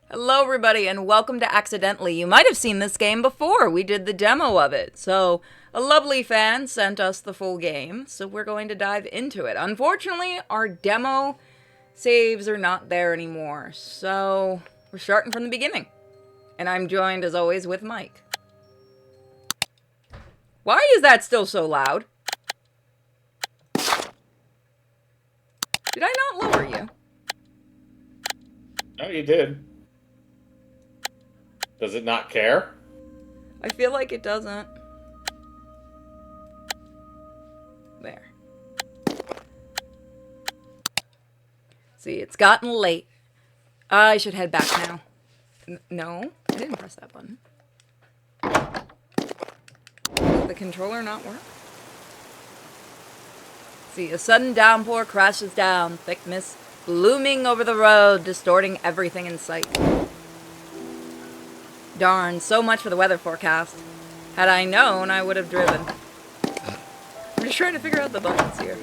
Hello everybody and welcome to Accidentally. You might have seen this game before. We did the demo of it. So, a lovely fan sent us the full game, so we're going to dive into it. Unfortunately, our demo saves are not there anymore. So, we're starting from the beginning. And I'm joined as always with Mike. Why is that still so loud? Did I not lower you? Oh, you did. Does it not care? I feel like it doesn't. There. See, it's gotten late. I should head back now. No, I didn't press that button. Does the controller not work? See, a sudden downpour crashes down, thick mist looming over the road, distorting everything in sight. Darn, so much for the weather forecast. Had I known, I would have driven. I'm just trying to figure out the buttons here.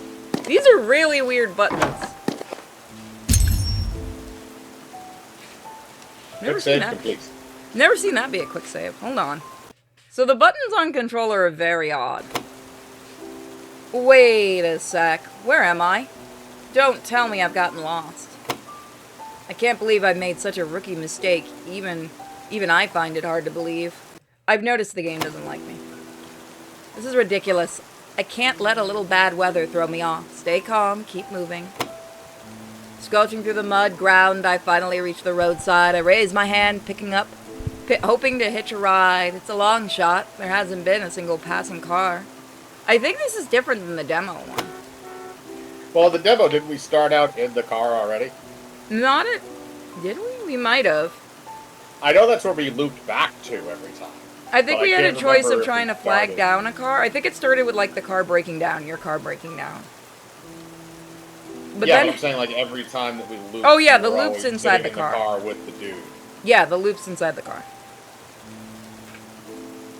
These are really weird buttons. Never seen that. Never seen that be a quick save. Hold on. So the buttons on controller are very odd. Wait a sec. Where am I? Don't tell me I've gotten lost. I can't believe I've made such a rookie mistake. Even I find it hard to believe. I've noticed the game doesn't like me. This is ridiculous. I can't let a little bad weather throw me off. Stay calm, keep moving. Squelching through the mud ground, I finally reach the roadside. I raise my hand, hoping to hitch a ride. It's a long shot. There hasn't been a single passing car. I think this is different than the demo one. Well, the demo, didn't we start out in the car already? Not it. Did we? We might have. I know that's where we looped back to every time. I think we had a choice of trying to flag down a car. I think it started with, like, the car breaking down, your car breaking down. But yeah, then, but I'm saying, like, every time that we looped... Oh, yeah, the loop's inside the car. In the car with the dude. Yeah, the loop's inside the car.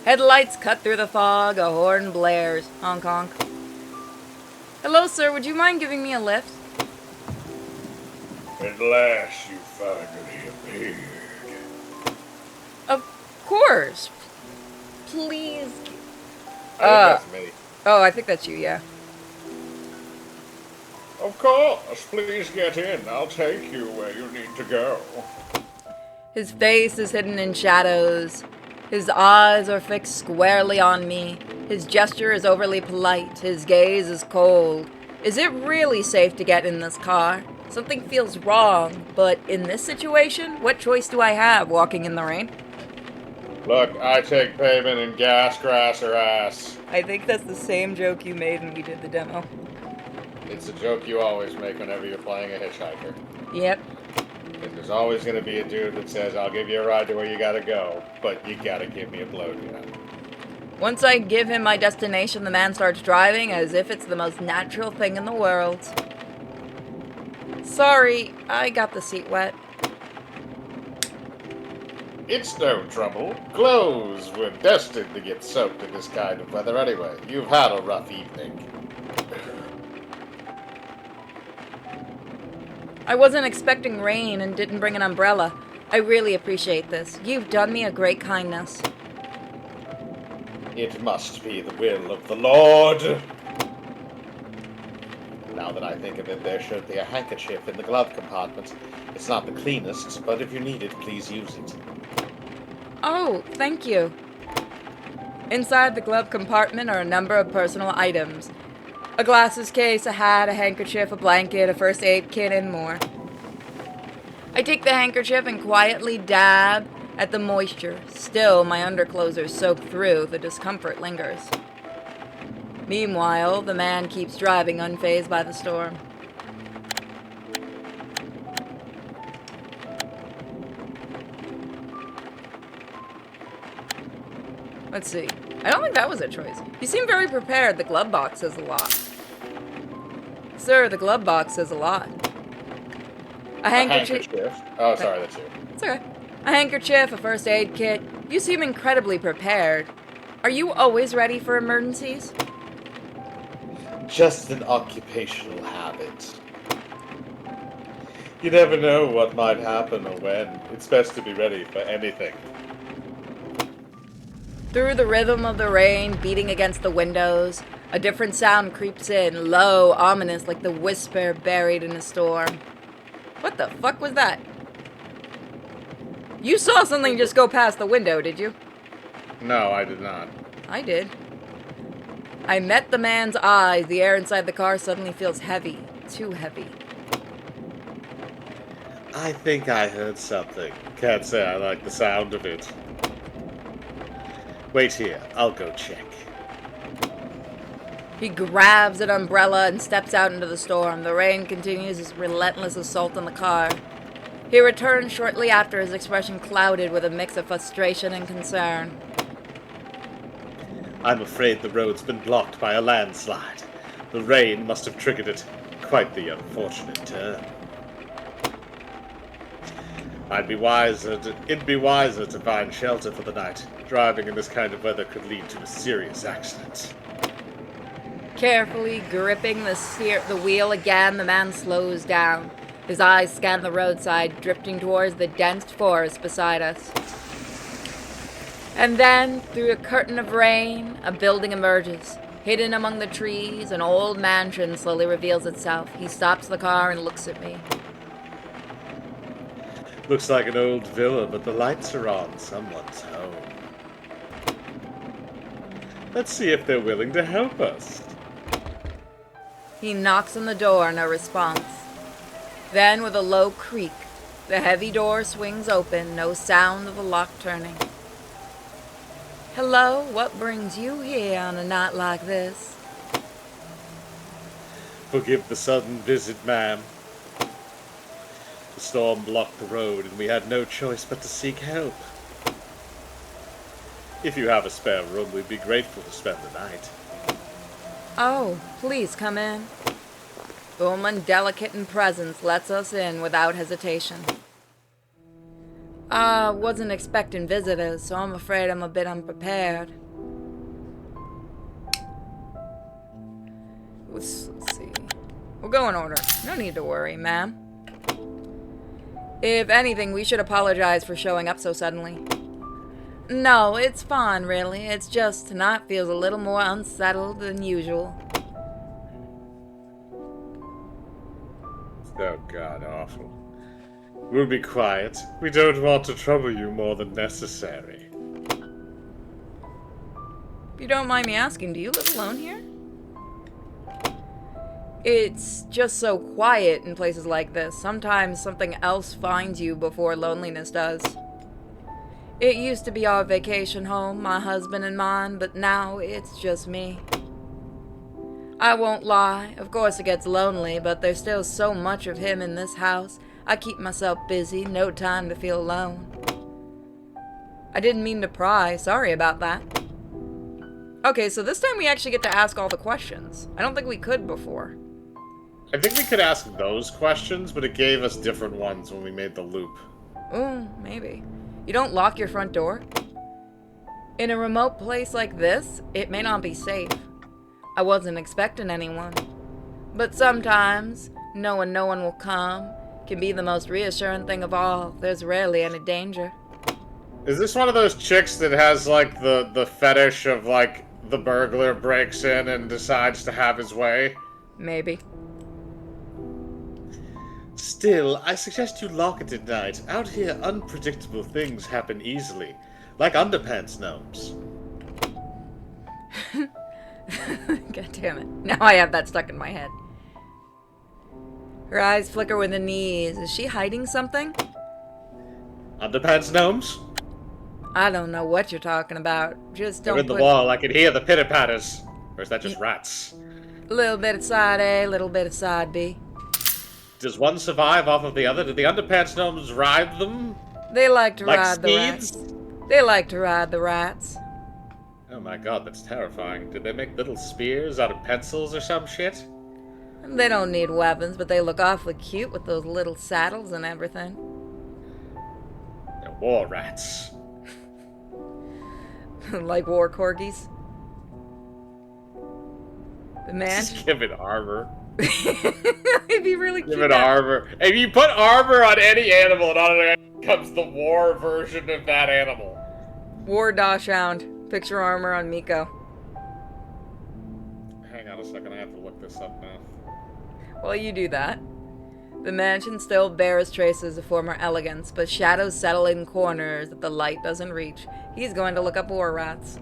Headlights cut through the fog, a horn blares. Honk honk. Hello, sir, would you mind giving me a lift? At last you finally appeared. Of course. Please. I think that's me. Oh, I think that's you, yeah. Of course, please get in. I'll take you where you need to go. His face is hidden in shadows. His eyes are fixed squarely on me. His gesture is overly polite. His gaze is cold. Is it really safe to get in this car? Something feels wrong, but in this situation, what choice do I have walking in the rain? Look, I take payment in gas, grass, or ass. I think that's the same joke you made when we did the demo. It's a joke you always make whenever you're playing a hitchhiker. Yep. There's always going to be a dude that says, I'll give you a ride to where you gotta go, but you gotta give me a blowjob. Once I give him my destination, the man starts driving as if it's the most natural thing in the world. Sorry, I got the seat wet. It's no trouble. Clothes were destined to get soaked in this kind of weather anyway. You've had a rough evening. I wasn't expecting rain and didn't bring an umbrella. I really appreciate this. You've done me a great kindness. It must be the will of the Lord. Now that I think of it, there should be a handkerchief in the glove compartment. It's not the cleanest, but if you need it, please use it. Oh, thank you. Inside the glove compartment are a number of personal items. A glasses case, a hat, a handkerchief, a blanket, a first aid kit, and more. I take the handkerchief and quietly dab at the moisture. Still, my underclothes are soaked through. The discomfort lingers. Meanwhile, the man keeps driving unfazed by the storm. Let's see. I don't think that was a choice. You seem very prepared. The glove box says a lot. Sir, the glove box says a lot. A handkerchief. Oh, sorry, that's you. It's okay. A handkerchief, a first aid kit. You seem incredibly prepared. Are you always ready for emergencies? Just an occupational habit. You never know what might happen or when. It's best to be ready for anything. Through the rhythm of the rain beating against the windows, a different sound creeps in, low, ominous, like the whisper buried in a storm. What the fuck was that? You saw something just go past the window, did you? No, I did not. I did. I met the man's eyes. The air inside the car suddenly feels heavy. Too heavy. I think I heard something. Can't say I like the sound of it. Wait here, I'll go check. He grabs an umbrella and steps out into the storm. The rain continues its relentless assault on the car. He returns shortly after, his expression clouded with a mix of frustration and concern. I'm afraid the road's been blocked by a landslide. The rain must have triggered it. Quite the unfortunate turn. It'd be wiser to find shelter for the night. Driving in this kind of weather could lead to a serious accident. Carefully gripping the wheel again, the man slows down. His eyes scan the roadside, drifting towards the dense forest beside us. And then, through a curtain of rain, a building emerges. Hidden among the trees, an old mansion slowly reveals itself. He stops the car and looks at me. Looks like an old villa, but the lights are on. Someone's home. Let's see if they're willing to help us. He knocks on the door, no response. Then, with a low creak, the heavy door swings open, no sound of the lock turning. Hello, what brings you here on a night like this? Forgive the sudden visit, ma'am. The storm blocked the road, and we had no choice but to seek help. If you have a spare room, we'd be grateful to spend the night. Oh, please come in. The woman, delicate in presence, lets us in without hesitation. Wasn't expecting visitors, so I'm afraid I'm a bit unprepared. Let's see. We'll go in order. No need to worry, ma'am. If anything, we should apologize for showing up so suddenly. No, it's fine, really. It's just tonight feels a little more unsettled than usual. Oh, God, awful. We'll be quiet. We don't want to trouble you more than necessary. If you don't mind me asking, do you live alone here? It's just so quiet in places like this. Sometimes something else finds you before loneliness does. It used to be our vacation home, my husband and mine, but now it's just me. I won't lie, of course it gets lonely, but there's still so much of him in this house. I keep myself busy, no time to feel alone. I didn't mean to pry, sorry about that. Okay, so this time we actually get to ask all the questions. I don't think we could before. I think we could ask those questions, but it gave us different ones when we made the loop. Ooh, maybe. You don't lock your front door? In a remote place like this, it may not be safe. I wasn't expecting anyone. But sometimes, knowing no one will come can be the most reassuring thing of all. There's rarely any danger. Is this one of those chicks that has, like, the fetish of, like, the burglar breaks in and decides to have his way? Maybe. Still, I suggest you lock it at night. Out here, unpredictable things happen easily. Like underpants gnomes. God damn it. Now I have that stuck in my head. Her eyes flicker with unease. Is she hiding something? Underpants gnomes? I don't know what you're talking about. Just don't They're in the wall. I can hear the pitter-patters. Or is that just rats? A little bit of side A, a little bit of side B. Does one survive off of the other? Do the underpants gnomes ride them? They like to Like ride the steeds? rats. They like to ride the rats. Oh my god, that's terrifying. Did they make little spears out of pencils or some shit? They don't need weapons, but they look awfully cute with those little saddles and everything. They're war rats. Like war corgis. The man. Just give it armor. It'd be really cute. Give it armor. If you put armor on any animal, it automatically becomes the war version of that animal. War Dachshund. Picture armor on Miko. Hang on a second, I have to look this up now. While you do that, the mansion still bears traces of former elegance, but shadows settle in corners that the light doesn't reach. He's going to look up war rats.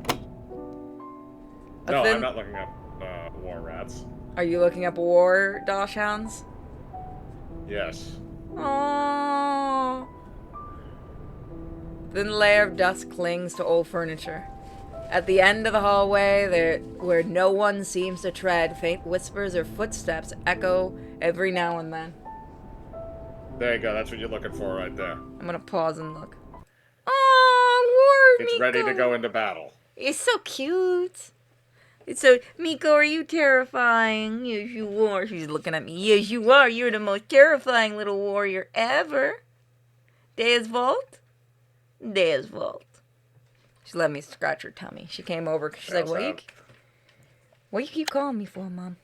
No, I'm not looking up war rats. Are you looking up war dachshunds? Yes. Aww. Thin layer of dust clings to old furniture. At the end of the hallway, where no one seems to tread, faint whispers or footsteps echo every now and then. There you go, that's what you're looking for right there. I'm gonna pause and look. Oh, War It's Miko. ready to go into battle. It's so cute. It's so, Miko, are you terrifying? Yes, you are. She's looking at me. Yes, you are. You're the most terrifying little warrior ever. Desvolt? Desvolt. She let me scratch her tummy. She came over because she's like, what you keep calling me for, Mom?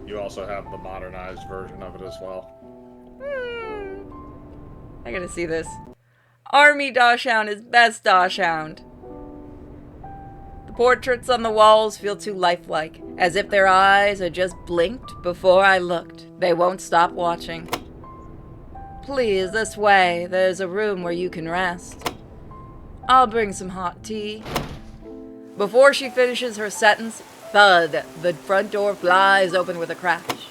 You also have the modernized version of it as well. I gotta see this. Army Dachshund is best Dachshund. The portraits on the walls feel too lifelike, as if their eyes had just blinked before I looked. They won't stop watching. Please, this way. There's a room where you can rest. I'll bring some hot tea. Before she finishes her sentence, thud, the front door flies open with a crash.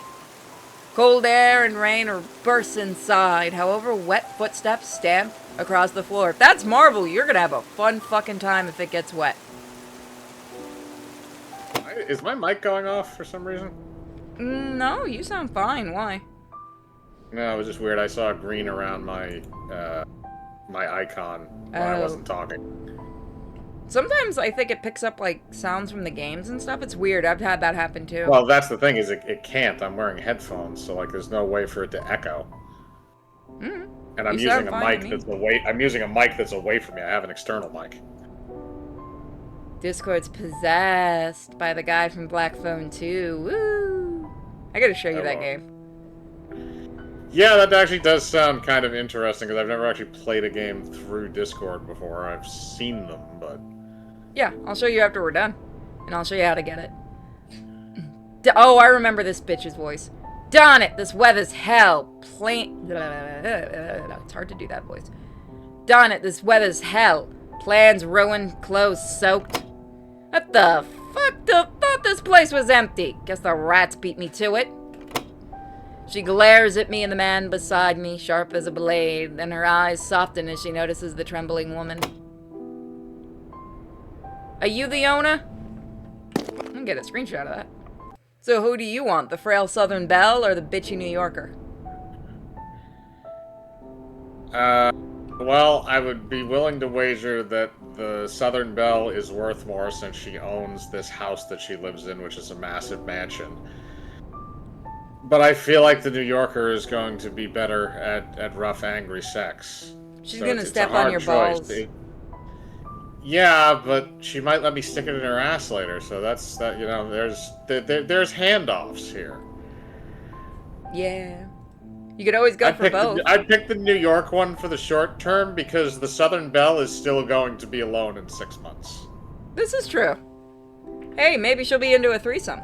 Cold air and rain bursts inside, however wet footsteps stamp across the floor. If that's marble, you're gonna have a fun fucking time if it gets wet. Is my mic going off for some reason? No, you sound fine. Why? No, it was just weird. I saw green around my my icon when I wasn't talking. Sometimes I think it picks up, like, sounds from the games and stuff. It's weird. I've had that happen, too. Well, that's the thing, is it can't. I'm wearing headphones, so, like, there's no way for it to echo. And I'm using a mic that's away from me. I have an external mic. Discord's possessed by the guy from Black Phone 2. Woo! I gotta show you that game. Yeah, that actually does sound kind of interesting, because I've never actually played a game through Discord before. I've seen them, but... Yeah, I'll show you after we're done. And I'll show you how to get it. Oh, I remember this bitch's voice. Darn it, this weather's hell. It's hard to do that voice. Darn it, this weather's hell. Plans ruined, clothes soaked. What the fuck? I thought this place was empty. Guess the rats beat me to it. She glares at me and the man beside me, sharp as a blade, and her eyes soften as she notices the trembling woman. Are you the owner? I'm gonna get a screenshot of that. So who do you want, the frail Southern Belle or the bitchy New Yorker? Well, I would be willing to wager that the Southern Belle is worth more since she owns this house that she lives in, which is a massive mansion. But I feel like the New Yorker is going to be better at rough, angry sex. She's gonna step on your balls. Yeah, but she might let me stick it in her ass later, so that's that. You know, there's handoffs here. Yeah, you could always go for both. I'd pick the New York one for the short term because the Southern Belle is still going to be alone in 6 months. This is true. Hey, maybe she'll be into a threesome.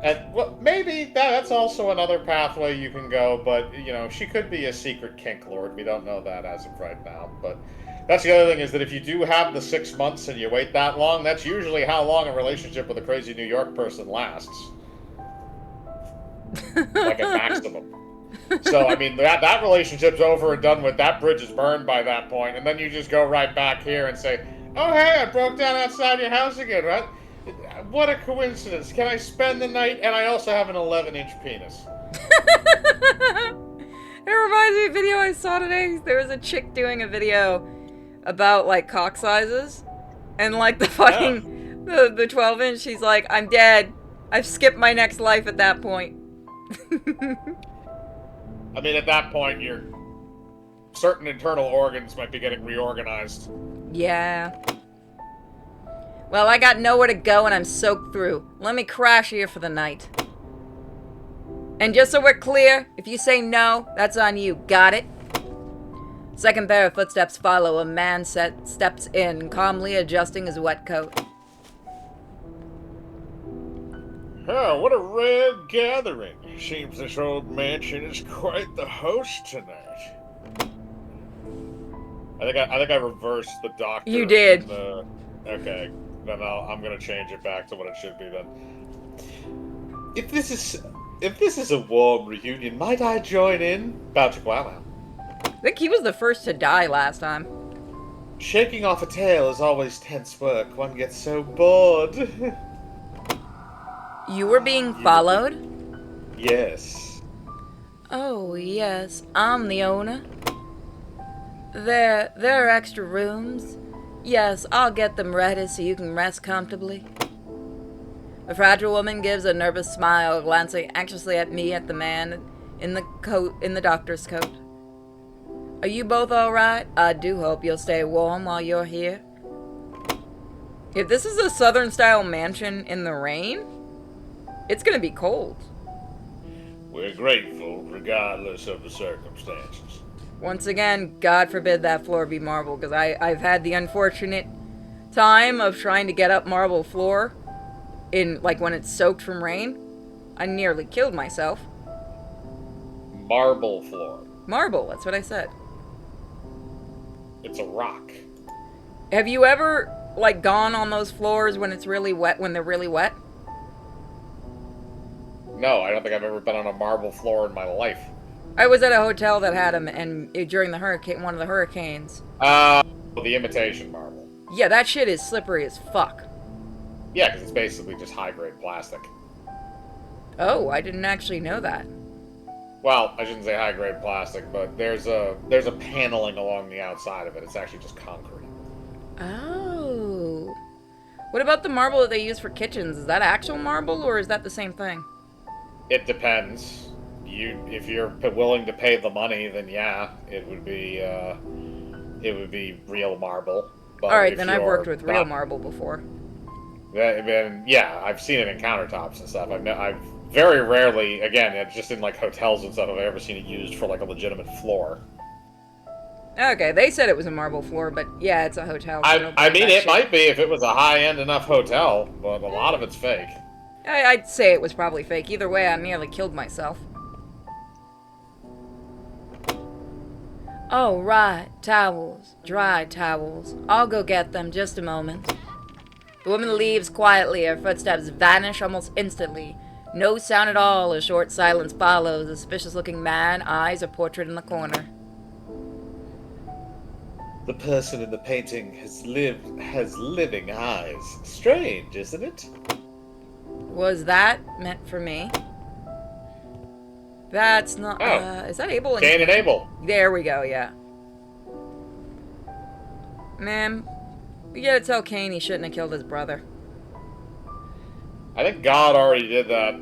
And well, maybe that's also another pathway you can go, but you know, she could be a secret kink lord. We don't know that as of right now, but. That's the other thing, is that if you do have the 6 months and you wait that long, that's usually how long a relationship with a crazy New York person lasts. Like a maximum. So, I mean, that relationship's over and done with. That bridge is burned by that point, and then you just go right back here and say, oh, hey, I broke down outside your house again, right? What a coincidence. Can I spend the night? And I also have an 11-inch penis. It reminds me of a video I saw today. There was a chick doing a video about, like, cock sizes, and, like, the fucking, the 12-inch, she's like, I'm dead. I've skipped my next life at that point. I mean, at that point, certain internal organs might be getting reorganized. Yeah. Well, I got nowhere to go and I'm soaked through. Let me crash here for the night. And just so we're clear, if you say no, that's on you. Got it? Second pair of footsteps follow. A man steps in, calmly adjusting his wet coat. Oh, what a rare gathering. Seems this old mansion is quite the host tonight. I think I reversed the doctor. You did. Okay, then I'm gonna change it back to what it should be then. If this is a warm reunion, might I join in? Patrick Wow. I think he was the first to die last time. Shaking off a tail is always tense work. One gets so bored. You were being followed? Yes. Oh, yes. I'm the owner. There are extra rooms. Yes, I'll get them ready so you can rest comfortably. The fragile woman gives a nervous smile, glancing anxiously at me, at the man in the doctor's coat. Are you both alright? I do hope you'll stay warm while you're here. If this is a southern-style mansion in the rain, it's gonna be cold. We're grateful, regardless of the circumstances. Once again, God forbid that floor be marble, because I've had the unfortunate time of trying to get up marble floor in, like, when it's soaked from rain. I nearly killed myself. Marble floor. Marble, that's what I said. It's a rock. Have you ever, like, gone on those floors when it's really wet, when they're really wet? No, I don't think I've ever been on a marble floor in my life. I was at a hotel that had them, and during the hurricane, one of the hurricanes. The imitation marble. Yeah, that shit is slippery as fuck. Yeah, because it's basically just high-grade plastic. Oh, I didn't actually know that. Well, I shouldn't say high-grade plastic, but there's a paneling along the outside of it. It's actually just concrete. Oh. What about the marble that they use for kitchens? Is that actual marble, or is that the same thing? It depends. If you're willing to pay the money, then yeah, it would be real marble. But all right, then I've worked with real marble before. Then yeah, I've seen it in countertops and stuff. I've very rarely, again, just in like hotels and stuff, have I ever seen it used for like a legitimate floor. Okay, they said it was a marble floor, but yeah, it's a hotel. So I mean, it might be if it was a high-end enough hotel, but a lot of it's fake. I'd say it was probably fake. Either way, I nearly killed myself. Oh, right. Towels. Dry towels. I'll go get them. Just a moment. The woman leaves quietly. Her footsteps vanish almost instantly. No sound at all. A short silence follows. A suspicious-looking man eyes a portrait in the corner. The person in the painting has living eyes. Strange, isn't it? Was that meant for me? That's not... is that Abel? Cain and Abel. There we go, yeah. Man, we gotta tell Cain he shouldn't have killed his brother. I think God already did that.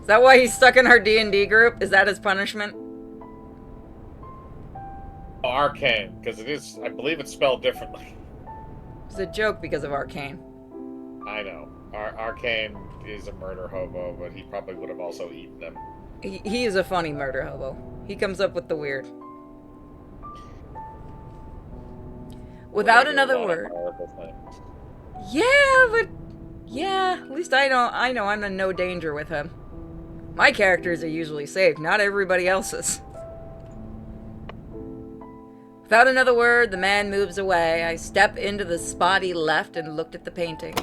Is that why he's stuck in our D&D group? Is that his punishment? Arcane, because it is, I believe it's spelled differently. It's a joke because of Arcane. I know. Arcane is a murder hobo, but he probably would have also eaten them. He is a funny murder hobo. He comes up with the weird. Without another word. Yeah, but... yeah, at least I know I'm in no danger with him. My characters are usually safe, not everybody else's. Without another word, the man moves away. I step into the spot he left and looked at the painting.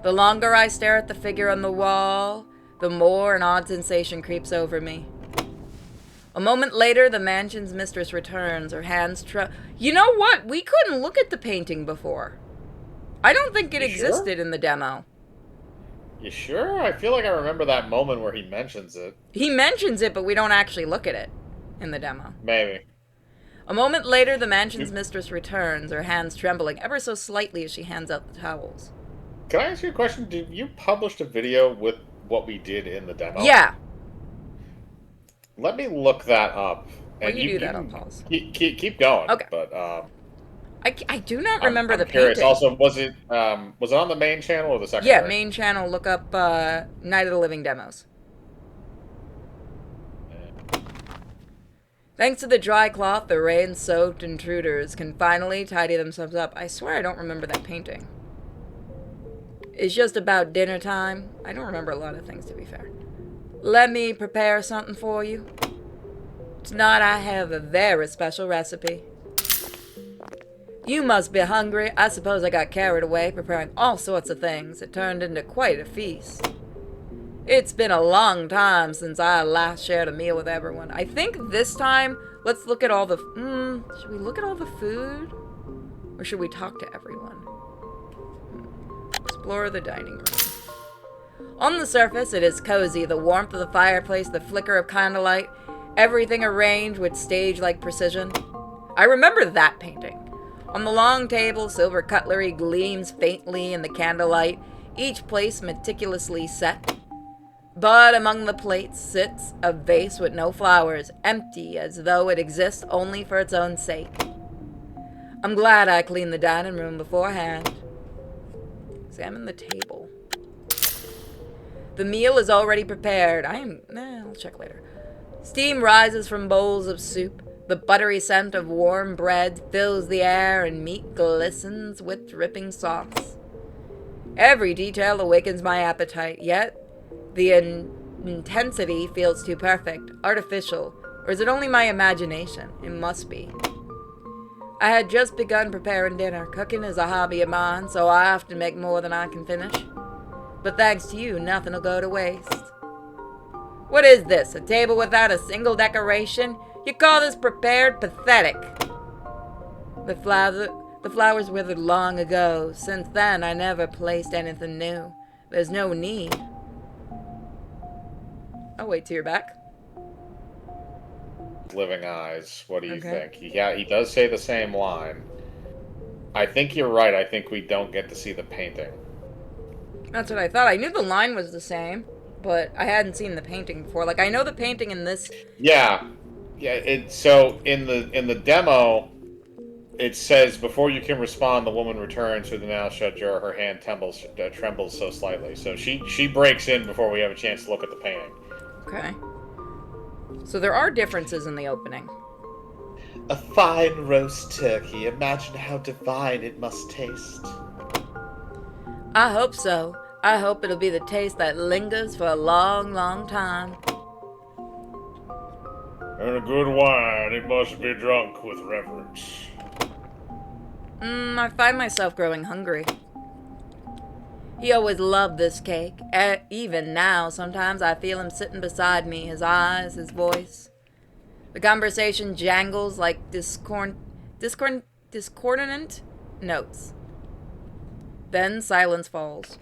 The longer I stare at the figure on the wall, the more an odd sensation creeps over me. A moment later, the mansion's mistress returns, her hands You know what? We couldn't look at the painting before. I don't think it existed in the demo. You sure? I feel like I remember that moment where he mentions it. He mentions it, but we don't actually look at it in the demo. Maybe. A moment later, the mansion's mistress returns, her hands trembling ever so slightly as she hands out the towels. Can I ask you a question? Did you publish a video with what we did in the demo? Yeah. Let me look that up. While you do that, I'll pause. Keep going. Okay. But I do not remember I'm the curious. painting. Also, was it on the main channel or the Yeah, secondary? main channel, look up Night of the Living Demos. Thanks to the dry cloth, the rain-soaked intruders can finally tidy themselves up. I swear I don't remember that painting. It's just about dinner time. I don't remember a lot of things, to be fair. Let me prepare something for you. Tonight I have a very special recipe. You must be hungry. I suppose I got carried away preparing all sorts of things. It turned into quite a feast. It's been a long time since I last shared a meal with everyone. I think this time, let's look at all the... should we look at all the food? Or should we talk to everyone? Explore the dining room. On the surface, it is cozy. The warmth of the fireplace, the flicker of candlelight, everything arranged with stage-like precision. I remember that painting. On the long table, silver cutlery gleams faintly in the candlelight, each place meticulously set. But among the plates sits a vase with no flowers, empty as though it exists only for its own sake. I'm glad I cleaned the dining room beforehand. Examine the table. The meal is already prepared. I'll check later. Steam rises from bowls of soup. The buttery scent of warm bread fills the air and meat glistens with dripping sauce. Every detail awakens my appetite, yet the intensity feels too perfect, artificial, or is it only my imagination? It must be. I had just begun preparing dinner. Cooking is a hobby of mine, so I often make more than I can finish. But thanks to you, nothing will go to waste. What is this? A table without a single decoration? You call this prepared? Pathetic. The flowers withered long ago. Since then, I never placed anything new. There's no need. I'll wait till you're back. Living eyes. What do you Okay. think? Yeah, he does say the same line. I think you're right. I think we don't get to see the painting. That's what I thought. I knew the line was the same, but I hadn't seen the painting before. Like, I know the painting in this... Yeah. So in the demo, it says before you can respond, the woman returns with the now shut jar. Her hand trembles so slightly. So she breaks in before we have a chance to look at the painting. Okay. So there are differences in the opening. A fine roast turkey. Imagine how divine it must taste. I hope so. I hope it'll be the taste that lingers for a long, long time. And a good wine, it must be drunk with reverence. I find myself growing hungry. He always loved this cake. Even now, sometimes I feel him sitting beside me, his eyes, his voice. The conversation jangles like discordant notes. Then silence falls.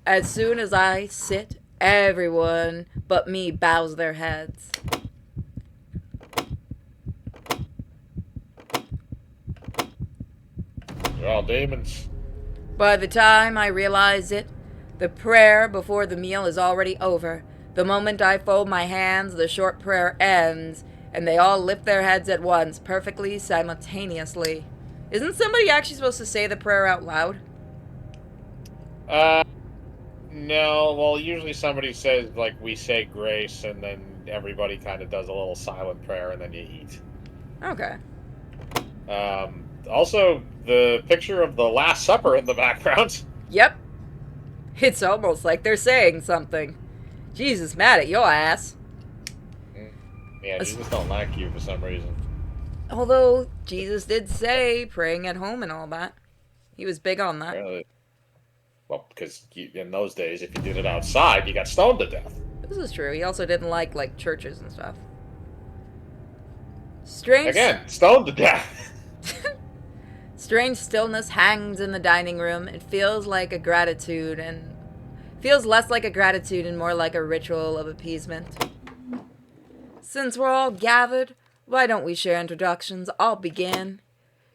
As soon as I sit, everyone but me bows their heads. You're all demons. By the time I realize it, the prayer before the meal is already over. The moment I fold my hands, the short prayer ends, and they all lift their heads at once, perfectly simultaneously. Isn't somebody actually supposed to say the prayer out loud? No. Well, usually somebody says, like, we say grace, and then everybody kind of does a little silent prayer, and then you eat. Okay. Also, the picture of the Last Supper in the background. Yep. It's almost like they're saying something. Jesus mad at your ass. Yeah, Jesus don't like you for some reason. Although, Jesus did say praying at home and all that. He was big on that. Really? Well, because in those days, if you did it outside, you got stoned to death. This is true. He also didn't like churches and stuff. Strange... Again, stoned to death. Strange stillness hangs in the dining room. It feels like a gratitude and... feels less like a gratitude and more like a ritual of appeasement. Since we're all gathered, why don't we share introductions? I'll begin.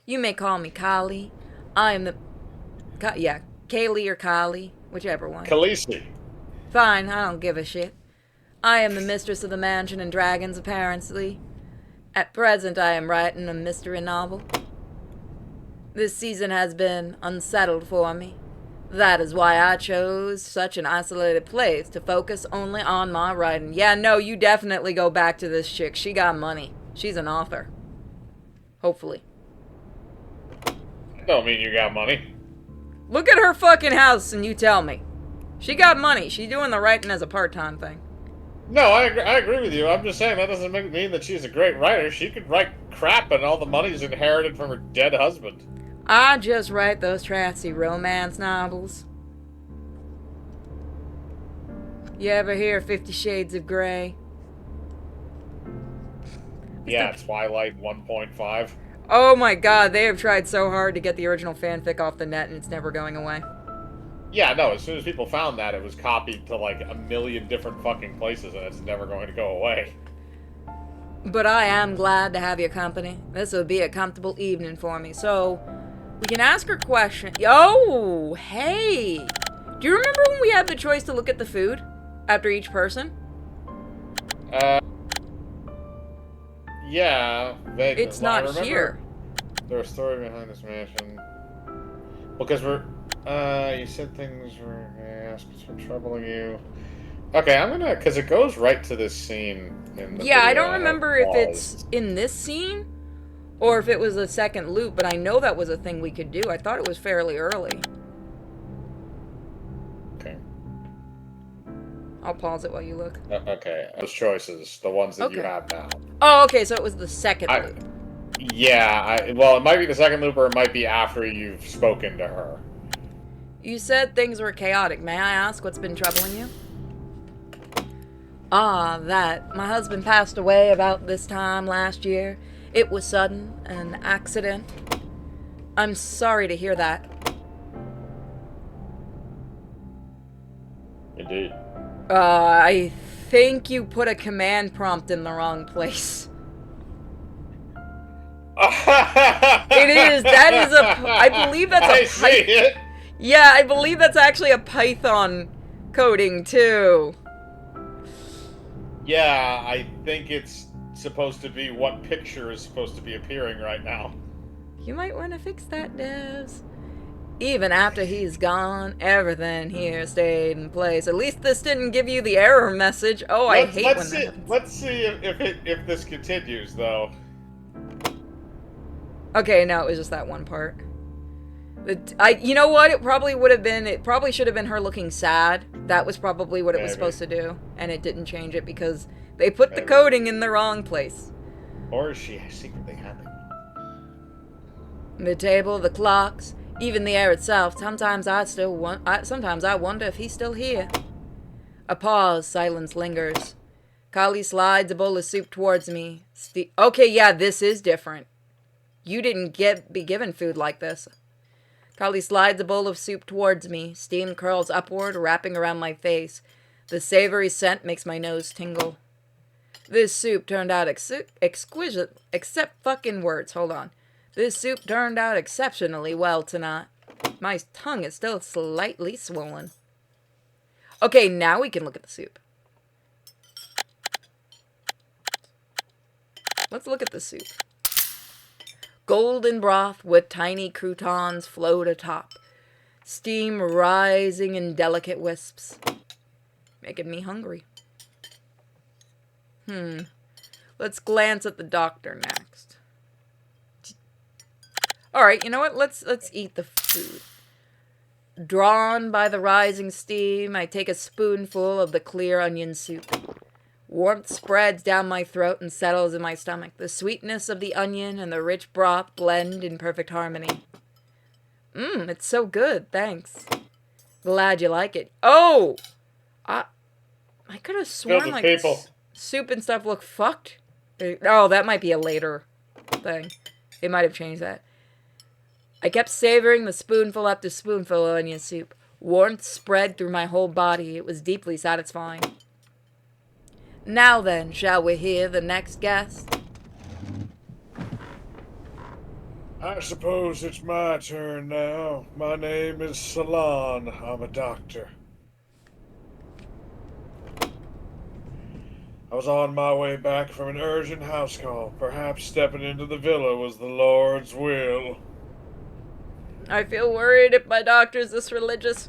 You may call me Kali. I am the... Kaylee or Kali, whichever one. Khaleesi. Fine, I don't give a shit. I am the mistress of the mansion and dragons, apparently. At present, I am writing a mystery novel. This season has been unsettled for me. That is why I chose such an isolated place to focus only on my writing. Yeah, no, you definitely go back to this chick. She got money. She's an author. Hopefully. I don't mean you got money. Look at her fucking house and you tell me. She got money. She's doing the writing as a part-time thing. No, I agree with you. I'm just saying that doesn't mean that she's a great writer. She could write crap and all the money's inherited from her dead husband. I just write those trashy romance novels. You ever hear 50 Shades of Grey? Yeah, Twilight 1.5. Oh my god, they have tried so hard to get the original fanfic off the net and it's never going away. Yeah, no, as soon as people found that, it was copied to like a million different fucking places and it's never going to go away. But I am glad to have your company. This will be a comfortable evening for me, so we can ask her question. Oh, hey! Do you remember when we had the choice to look at the food after each person? Yeah, vaguely. It's not here. There's a story behind this mansion. Because you said things were asked for troubling you. Okay, I'm gonna, because it goes right to this scene in the Yeah, I video don't remember if it's in this scene or if it was a second loop, but I know that was a thing we could do. I thought it was fairly early. Okay. I'll pause it while you look. Okay, those choices, the ones that you have now. Oh, okay, so it was the second loop. Yeah, well, it might be the second loop or it might be after you've spoken to her. You said things were chaotic. May I ask what's been troubling you? Ah, that. My husband passed away about this time last year. It was sudden, an accident. I'm sorry to hear that. Indeed. I think you put a command prompt in the wrong place. It is. That is a. I believe that's a. I see it. Yeah, I believe that's actually a Python coding too. Yeah, I think it's supposed to be what picture is supposed to be appearing right now. You might want to fix that, Devs. Even after he's gone, everything here stayed in place. At least this didn't give you the error message. Oh, I hate when that happens. Let's see if this continues, though. Okay, no, it was just that one part. You know what? It probably should have been her looking sad. That was probably what it was supposed to do. And it didn't change it because they put the coding in the wrong place. Or is she secretly happy? The table, the clocks, even the air itself. Sometimes I wonder if he's still here. A pause, silence lingers. Kali slides a bowl of soup towards me. Okay, yeah, this is different. You didn't be given food like this. Kali slides a bowl of soup towards me. Steam curls upward, wrapping around my face. The savory scent makes my nose tingle. This soup turned out exquisite, except fucking words. Hold on. This soup turned out exceptionally well tonight. My tongue is still slightly swollen. Okay, now we can look at the soup. Let's look at the soup. Golden broth with tiny croutons float atop. Steam rising in delicate wisps. Making me hungry. Let's glance at the doctor next. Alright, you know what? Let's eat the food. Drawn by the rising steam, I take a spoonful of the clear onion soup. Warmth spreads down my throat and settles in my stomach. The sweetness of the onion and the rich broth blend in perfect harmony. It's so good, thanks. Glad you like it. Oh! I could have sworn like soup and stuff look fucked. Oh, that might be a later thing. They might have changed that. I kept savoring the spoonful after spoonful of onion soup. Warmth spread through my whole body. It was deeply satisfying. Now then, shall we hear the next guest? I suppose it's my turn now. My name is Salon. I'm a doctor. I was on my way back from an urgent house call. Perhaps stepping into the villa was the Lord's will. I feel worried if my doctor's this religious.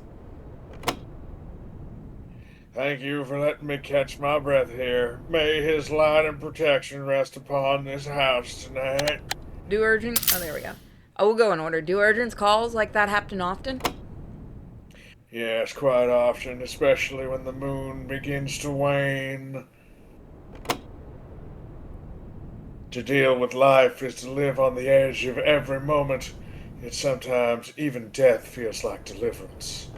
Thank you for letting me catch my breath here. May his light and protection rest upon this house tonight. Do urgent... Oh, there we go. I will go in order. Do urgent calls like that happen often? Yes, quite often, especially when the moon begins to wane. To deal with life is to live on the edge of every moment, yet sometimes even death feels like deliverance.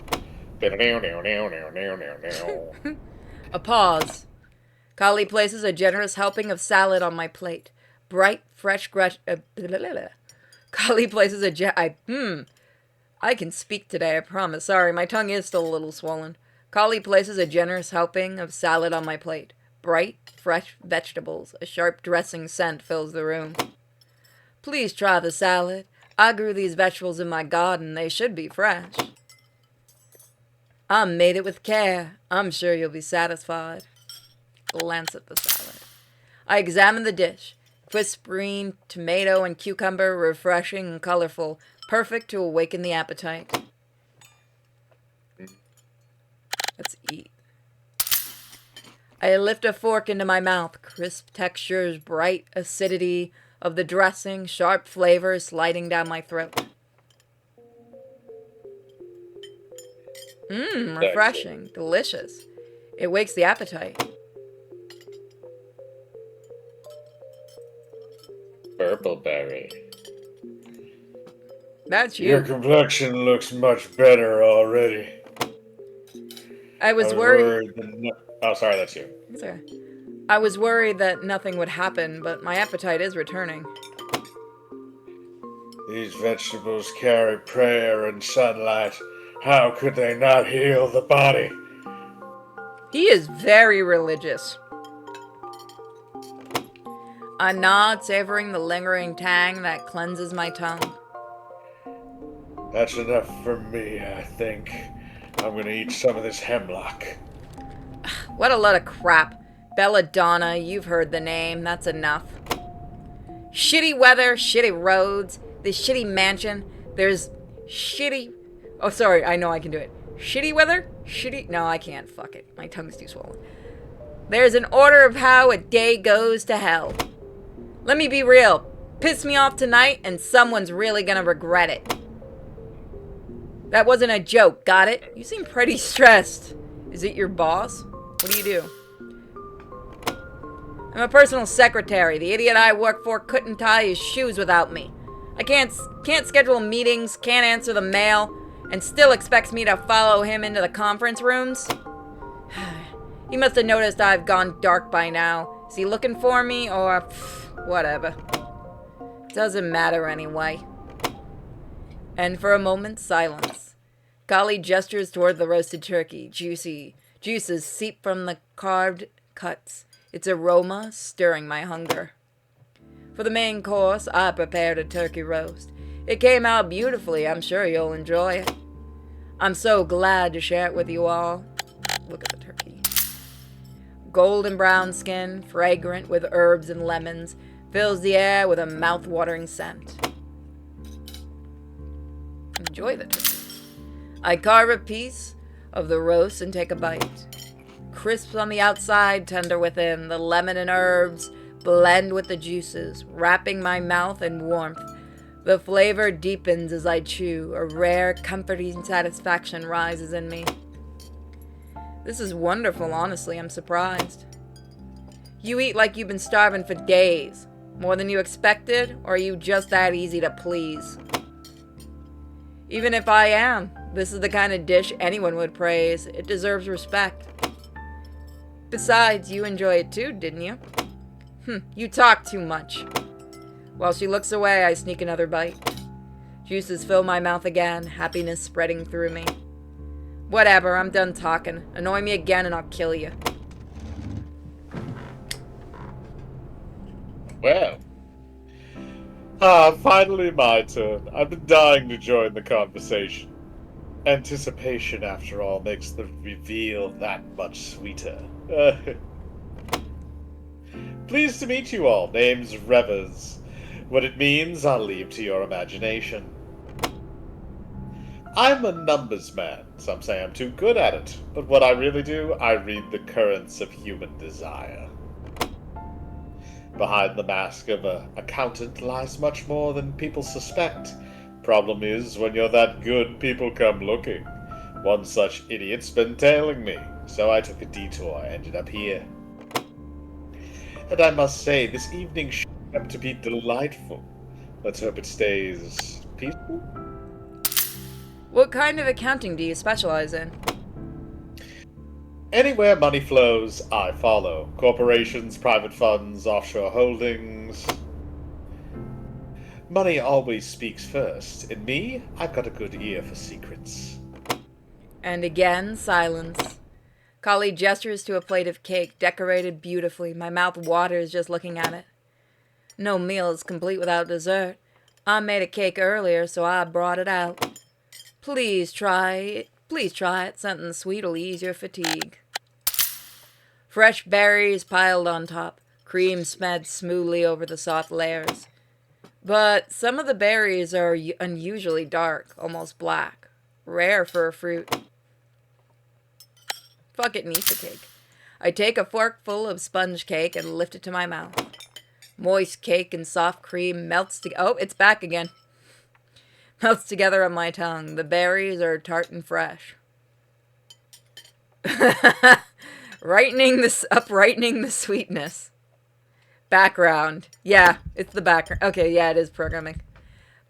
A pause. Kali places a generous helping of salad on my plate. Bright, fresh Kali places I can speak today, I promise. Sorry, my tongue is still a little swollen. Kali places a generous helping of salad on my plate. Bright, fresh vegetables. A sharp dressing scent fills the room. Please try the salad. I grew these vegetables in my garden. They should be fresh. I made it with care. I'm sure you'll be satisfied. Glance at the salad. I examine the dish. Crisp green, tomato and cucumber, refreshing and colorful. Perfect to awaken the appetite. Let's eat. I lift a fork into my mouth. Crisp textures, bright acidity of the dressing, sharp flavor sliding down my throat. Refreshing. Delicious. It wakes the appetite. Purple berry. That's you. Your complexion looks much better already. I was worried. Oh, sorry, that's you. Sorry. I was worried that nothing would happen, but my appetite is returning. These vegetables carry prayer and sunlight. How could they not heal the body? He is very religious. I nod, savoring the lingering tang that cleanses my tongue. That's enough for me, I think. I'm gonna eat some of this hemlock. What a load of crap. Belladonna, you've heard the name. That's enough. Shitty weather, shitty roads, this shitty mansion. There's shitty... Oh, sorry, I know I can do it. Shitty weather? Shitty... No, I can't. Fuck it. My tongue's too swollen. There's an order of how a day goes to hell. Let me be real. Piss me off tonight and someone's really gonna regret it. That wasn't a joke, got it? You seem pretty stressed. Is it your boss? What do you do? I'm a personal secretary. The idiot I work for couldn't tie his shoes without me. I can't schedule meetings, can't answer the mail, and still expects me to follow him into the conference rooms? He must have noticed I've gone dark by now. Is he looking for me, or... whatever. Doesn't matter anyway. And for a moment, silence. Kali gestures toward the roasted turkey. Juices seep from the carved cuts. Its aroma stirring my hunger. For the main course, I prepared a turkey roast. It came out beautifully. I'm sure you'll enjoy it. I'm so glad to share it with you all. Look at the turkey. Golden brown skin, fragrant with herbs and lemons, fills the air with a mouth-watering scent. Enjoy the turkey. I carve a piece of the roast and take a bite. Crisp on the outside, tender within, the lemon and herbs blend with the juices, wrapping my mouth in warmth. The flavor deepens as I chew. A rare, comforting satisfaction rises in me. This is wonderful, honestly. I'm surprised. You eat like you've been starving for days. More than you expected, or are you just that easy to please? Even if I am, this is the kind of dish anyone would praise. It deserves respect. Besides, you enjoy it too, didn't you? You talk too much. While she looks away, I sneak another bite. Juices fill my mouth again, happiness spreading through me. Whatever, I'm done talking. Annoy me again and I'll kill you. Well, finally my turn. I've been dying to join the conversation. Anticipation, after all, makes the reveal that much sweeter. Pleased to meet you all. Name's Revers. What it means, I'll leave to your imagination. I'm a numbers man. Some say I'm too good at it, but what I really do, I read the currents of human desire. Behind the mask of an accountant lies much more than people suspect. Problem is, when you're that good, people come looking. One such idiot's been tailing me, so I took a detour and ended up here. And I must say, this evening shaped up to be delightful. Let's hope it stays peaceful. What kind of accounting do you specialize in? Anywhere money flows, I follow. Corporations, private funds, offshore holdings. Money always speaks first. And me, I've got a good ear for secrets. And again, silence. Kali gestures to a plate of cake decorated beautifully. My mouth waters just looking at it. No meal is complete without dessert. I made a cake earlier, so I brought it out. Please try it. Please try it. Something sweet will ease your fatigue. Fresh berries piled on top. Cream spread smoothly over the soft layers. But some of the berries are unusually dark, almost black. Rare for a fruit. Fuck it and eat the cake. I take a forkful of sponge cake and lift it to my mouth. Moist cake and soft cream melts together. Oh, it's back again. Melts together on my tongue. The berries are tart and fresh. Brightening the sweetness. Background. Yeah, it's the background. Okay, yeah, it is programming.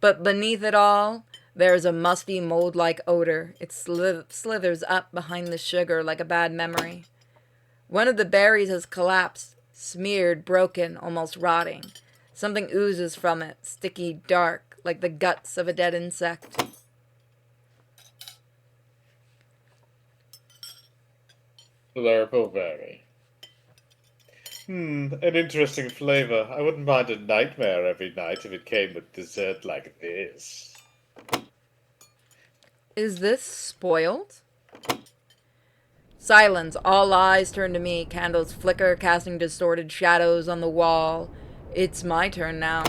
But beneath it all, there's a musty mold-like odor. It slithers up behind the sugar like a bad memory. One of the berries has collapsed, smeared, broken, almost rotting. Something oozes from it, sticky, dark, like the guts of a dead insect. Lerpoberry. An interesting flavor. I wouldn't mind a nightmare every night if it came with dessert like this. Is this spoiled? Silence. All eyes turn to me. Candles flicker, casting distorted shadows on the wall. It's my turn now.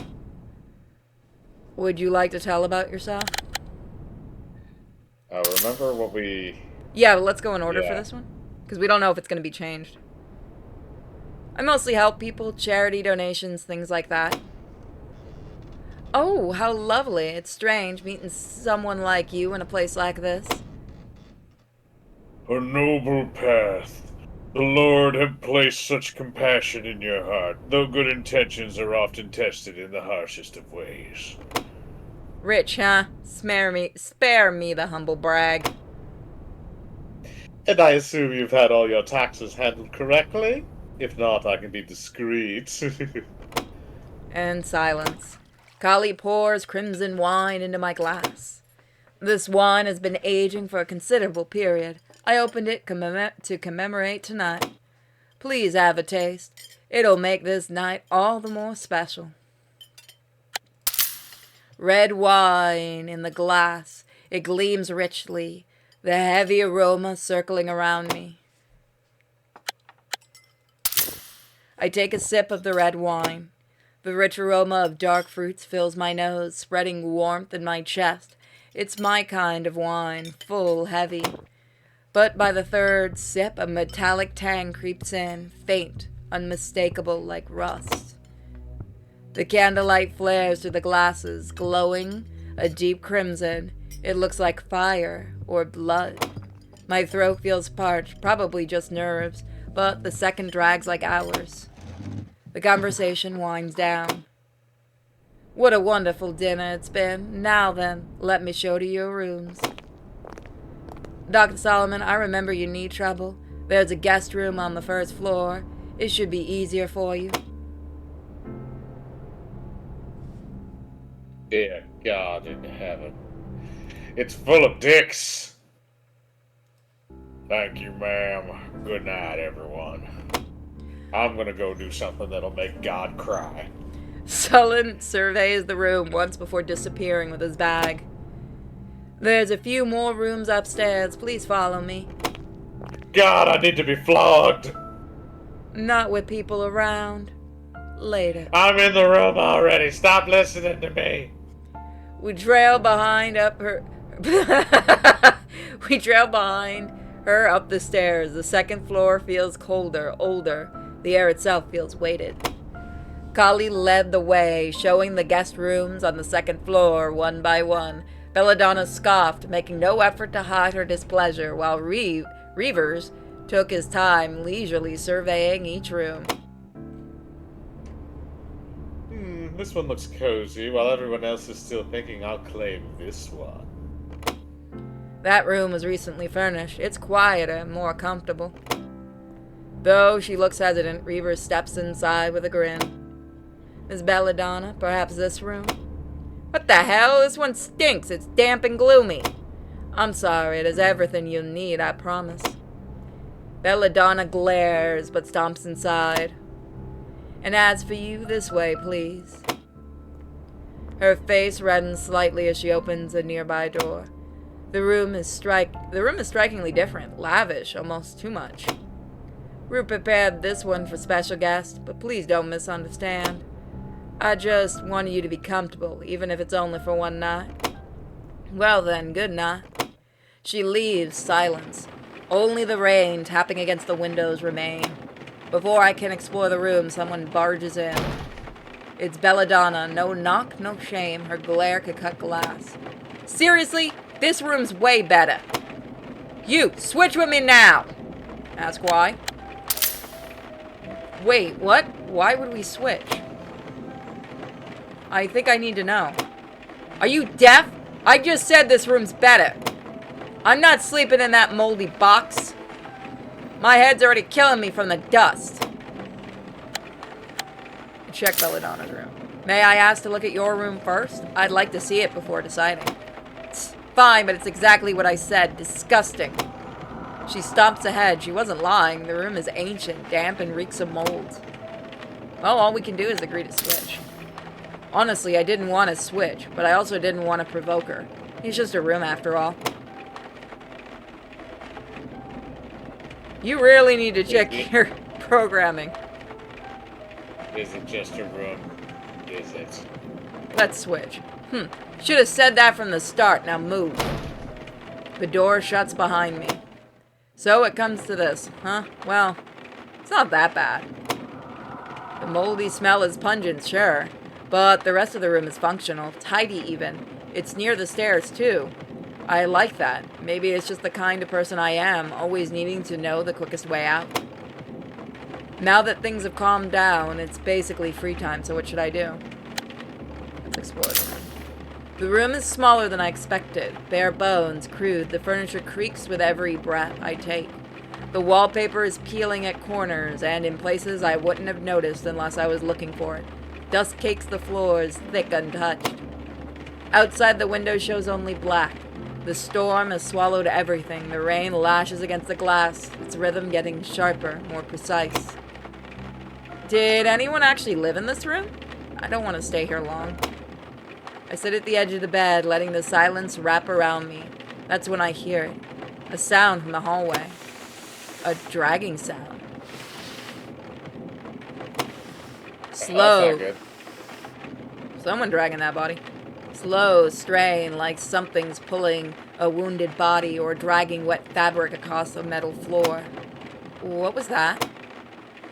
Would you like to tell about yourself? Remember what we... Yeah, but let's go in order for Yeah. this one. Because we don't know if it's going to be changed. I mostly help people, charity donations, things like that. Oh, how lovely. It's strange meeting someone like you in a place like this. A noble path. The Lord have placed such compassion in your heart, though good intentions are often tested in the harshest of ways. Rich, huh? Spare me the humble brag. And I assume you've had all your taxes handled correctly? If not, I can be discreet. And silence. Kali pours crimson wine into my glass. This wine has been aging for a considerable period. I opened it to commemorate tonight. Please have a taste. It'll make this night all the more special. Red wine in the glass. It gleams richly, the heavy aroma circling around me. I take a sip of the red wine. The rich aroma of dark fruits fills my nose, spreading warmth in my chest. It's my kind of wine, full, heavy. But by the third sip, a metallic tang creeps in, faint, unmistakable like rust. The candlelight flares through the glasses, glowing, a deep crimson. It looks like fire or blood. My throat feels parched, probably just nerves, but the second drags like hours. The conversation winds down. What a wonderful dinner it's been. Now then, let me show to your rooms. Dr. Solomon, I remember you need trouble. There's a guest room on the first floor. It should be easier for you. Dear God in heaven. It's full of dicks. Thank you, ma'am. Good night, everyone. I'm gonna go do something that'll make God cry. Sullen surveys the room once before disappearing with his bag. There's a few more rooms upstairs. Please follow me. God, I need to be flogged. Not with people around. Later. I'm in the room already. Stop listening to me. We trail behind up We trail behind her up the stairs. The second floor feels colder, older. The air itself feels weighted. Kali led the way, showing the guest rooms on the second floor one by one. Belladonna scoffed, making no effort to hide her displeasure, while Reavers took his time, leisurely surveying each room. This one looks cozy, while everyone else is still thinking I'll claim this one. That room was recently furnished. It's quieter and more comfortable. Though she looks hesitant, Reavers steps inside with a grin. Miss Belladonna, perhaps this room? What the hell? This one stinks. It's damp and gloomy. I'm sorry, it has everything you need, I promise. Belladonna glares, but stomps inside. And as for you, this way, please. Her face reddens slightly as she opens a nearby door. The room is strikingly different, lavish, almost too much. We prepared this one for special guests, but please don't misunderstand. I just want you to be comfortable, even if it's only for one night. Well then, good night. She leaves, silence. Only the rain tapping against the windows remain. Before I can explore the room, someone barges in. It's Belladonna. No knock, no shame. Her glare could cut glass. Seriously? This room's way better. You, switch with me now! Ask why. Wait, what? Why would we switch? I think I need to know. Are you deaf? I just said this room's better. I'm not sleeping in that moldy box. My head's already killing me from the dust. Check Belladonna's room. May I ask to look at your room first? I'd like to see it before deciding. It's fine, but it's exactly what I said. Disgusting. She stomps ahead. She wasn't lying. The room is ancient, damp, and reeks of mold. Well, all we can do is agree to switch. Honestly, I didn't want to switch, but I also didn't want to provoke her. It's just a room after all. You really need to check your programming. Is it just a room? Is it? Let's switch. Should have said that from the start. Now move. The door shuts behind me. So it comes to this, huh? Well, it's not that bad. The moldy smell is pungent, sure. But the rest of the room is functional, tidy even. It's near the stairs, too. I like that. Maybe it's just the kind of person I am, always needing to know the quickest way out. Now that things have calmed down, it's basically free time, so what should I do? Let's explore the room. The room is smaller than I expected. Bare bones, crude. The furniture creaks with every breath I take. The wallpaper is peeling at corners, and in places I wouldn't have noticed unless I was looking for it. Dust cakes the floors, thick, untouched. Outside the window shows only black. The storm has swallowed everything. The rain lashes against the glass, its rhythm getting sharper, more precise. Did anyone actually live in this room? I don't want to stay here long. I sit at the edge of the bed, letting the silence wrap around me. That's when I hear it. A sound from the hallway. A dragging sound. Slow. That's not good. Someone dragging that body. Slow strain, like something's pulling a wounded body or dragging wet fabric across a metal floor. What was that?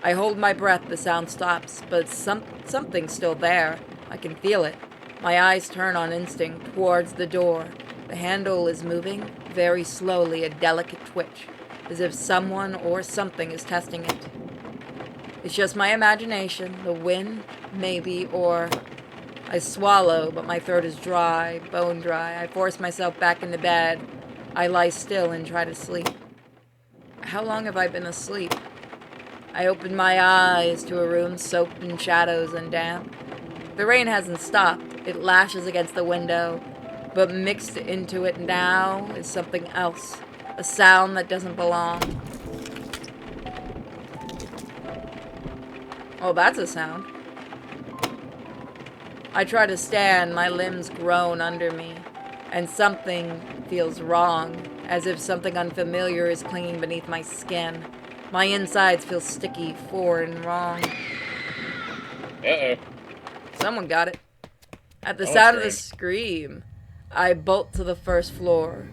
I hold my breath, the sound stops, but something's still there. I can feel it. My eyes turn on instinct towards the door. The handle is moving, very slowly, a delicate twitch, as if someone or something is testing it. It's just my imagination, the wind, maybe, or... I swallow, but my throat is dry, bone dry. I force myself back into bed. I lie still and try to sleep. How long have I been asleep? I open my eyes to a room soaked in shadows and damp. The rain hasn't stopped. It lashes against the window, but mixed into it now is something else. A sound that doesn't belong. Oh, that's a sound. I try to stand, my limbs groan under me, and something feels wrong, as if something unfamiliar is clinging beneath my skin. My insides feel sticky, foreign, wrong. Uh-oh. Someone got it. At the That was sound of the strange. scream, I bolt to the first floor.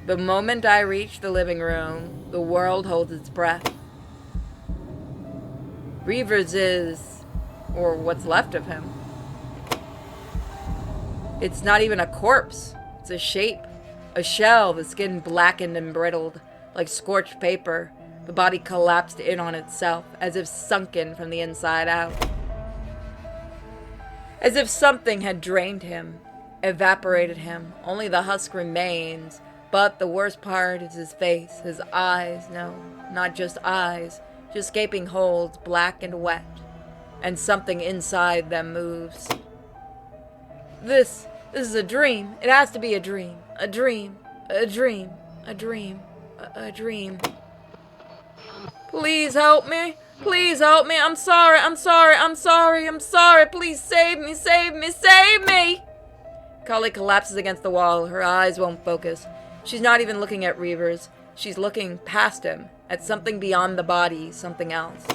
The moment I reach the living room, the world holds its breath. Reavers is, or what's left of him. It's not even a corpse. It's a shape. A shell, the skin blackened and brittled, like scorched paper. The body collapsed in on itself, as if sunken from the inside out. As if something had drained him, evaporated him. Only the husk remains. But the worst part is his face, his eyes. No, not just eyes. Just gaping holes, black and wet. And something inside them moves. This is a dream. It has to be a dream. A dream. A dream. A dream. A dream. Please help me. Please help me. I'm sorry. I'm sorry. I'm sorry. I'm sorry. Please save me. Save me. Save me. Kali collapses against the wall. Her eyes won't focus. She's not even looking at Reavers. She's looking past him, at something beyond the body, something else.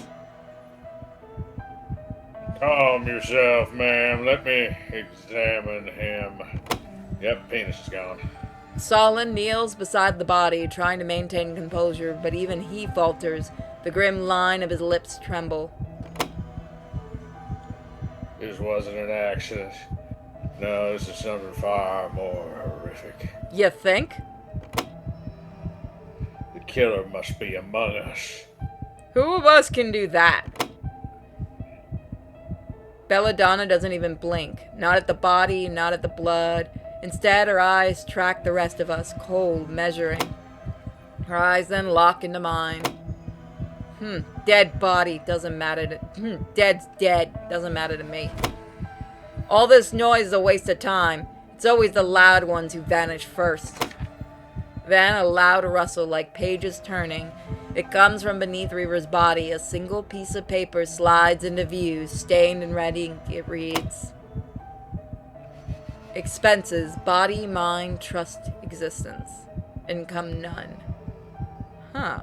Calm yourself, ma'am. Let me examine him. Yep, penis is gone. Solon kneels beside the body, trying to maintain composure, but even he falters. The grim line of his lips tremble. This wasn't an accident. No, this is something far more horrific. You think? The killer must be among us. Who of us can do that? Belladonna doesn't even blink. Not at the body, not at the blood. Instead, her eyes track the rest of us, cold, measuring. Her eyes then lock into mine. Dead body doesn't matter to... Dead's dead. Doesn't matter to me. All this noise is a waste of time. It's always the loud ones who vanish first. Then a loud rustle like pages turning. It comes from beneath Reaver's body. A single piece of paper slides into view, stained in red ink. It reads... Expenses, body, mind, trust, existence. Income, none. Huh.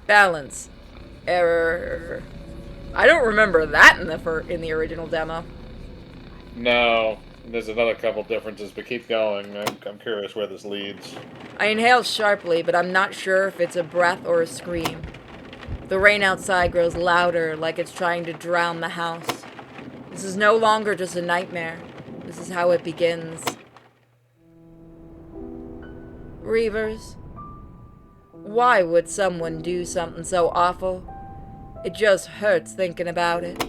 Balance. Error. I don't remember that in the original demo. No, there's another couple differences, but keep going. I'm curious where this leads. I inhale sharply, but I'm not sure if it's a breath or a scream. The rain outside grows louder, like it's trying to drown the house. This is no longer just a nightmare. This is how it begins. Reavers, why would someone do something so awful? It just hurts thinking about it.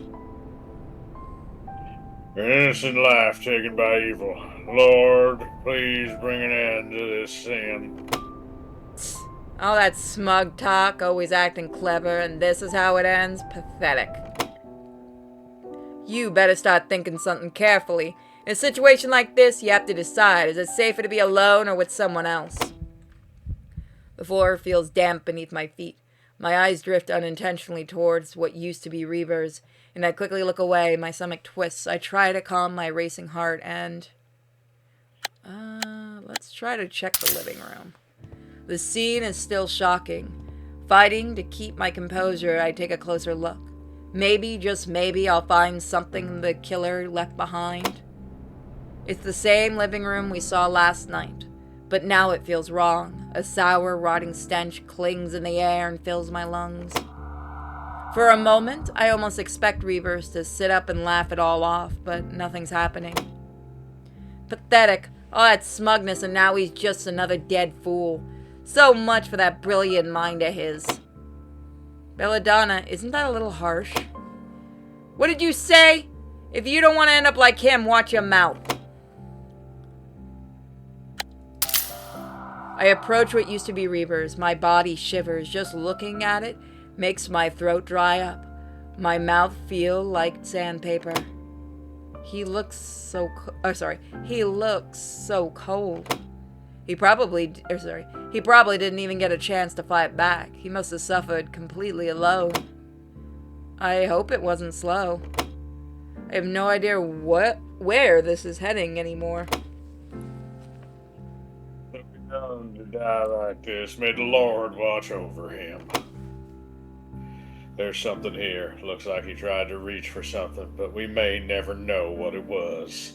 An innocent life taken by evil. Lord, please bring an end to this sin. All that smug talk, always acting clever, and this is how it ends? Pathetic. You better start thinking something carefully. In a situation like this, you have to decide, is it safer to be alone or with someone else? The floor feels damp beneath my feet. My eyes drift unintentionally towards what used to be Reavers, and I quickly look away. My stomach twists. I try to calm my racing heart, and... let's try to check the living room. The scene is still shocking. Fighting to keep my composure, I take a closer look. Maybe, just maybe, I'll find something the killer left behind. It's the same living room we saw last night, but now it feels wrong. A sour, rotting stench clings in the air and fills my lungs. For a moment, I almost expect Reavers to sit up and laugh it all off, but nothing's happening. Pathetic. All that smugness, and now he's just another dead fool. So much for that brilliant mind of his. Belladonna, isn't that a little harsh? What did you say? If you don't want to end up like him, watch your mouth. I approach what used to be Reavers. My body shivers. Just looking at it makes my throat dry up. My mouth feel like sandpaper. He looks so he looks so cold. He probably didn't even get a chance to fight back. He must have suffered completely alone. I hope it wasn't slow. I have no idea where this is heading anymore. If we're going to die like this, may the Lord watch over him. There's something here. Looks like he tried to reach for something, but we may never know what it was.